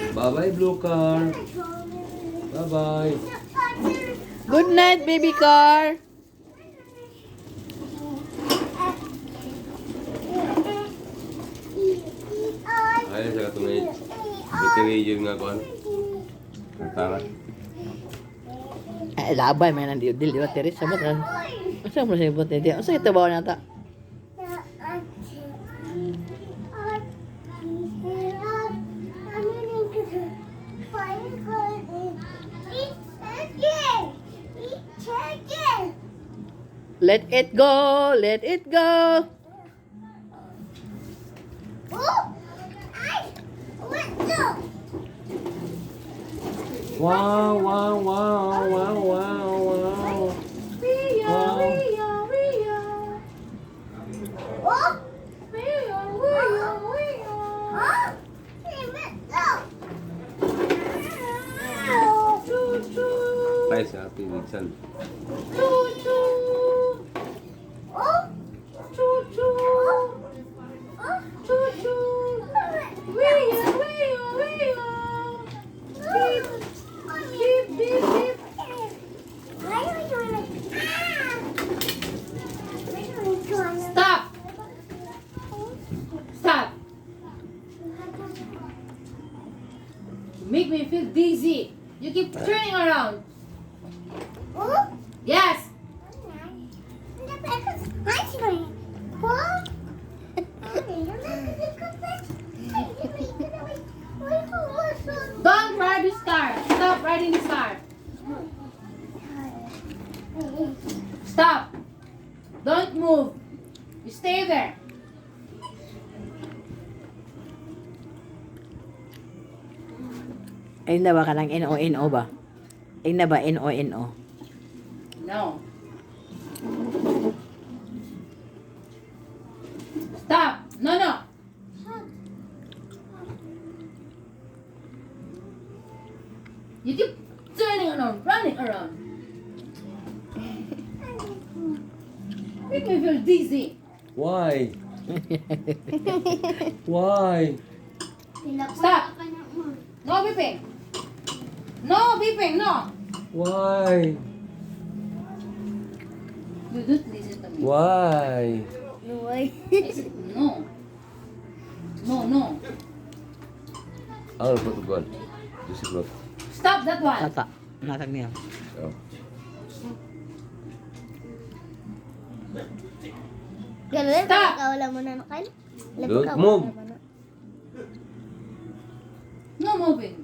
Bye-bye, blue car. Bye-bye. Good night, baby car. Ayun sa katungay. Battery nga kon. Tara. Ay, labay, may nandiyo. Dili, battery. Sabat kan. Asa mo sa battery? Asa ito ba nata? Let it go, let it go. Wow, wow, wow, wow, wow, wow. Nice, happy Wilson. Stop! Stop! Make me feel dizzy. You keep turning around. Yes! Don't ride this car. Stop riding this car. Stop. Don't move. You stay there. Ayun na ba ka ng N-O-N-O ba? Ayun na ba N-O-N-O? No. Stop. No, no. You keep turning around, running around. Make me feel dizzy. Why? Why? Stop. No beeping. No beeping, no. Why? You don't listen to me. Why? I said no. No, no. Ano po ito ba? Disiplot. Stop that one. Tata. Natag niya. Oh. Stop. Wala mo na nakal. Don't move. No moving.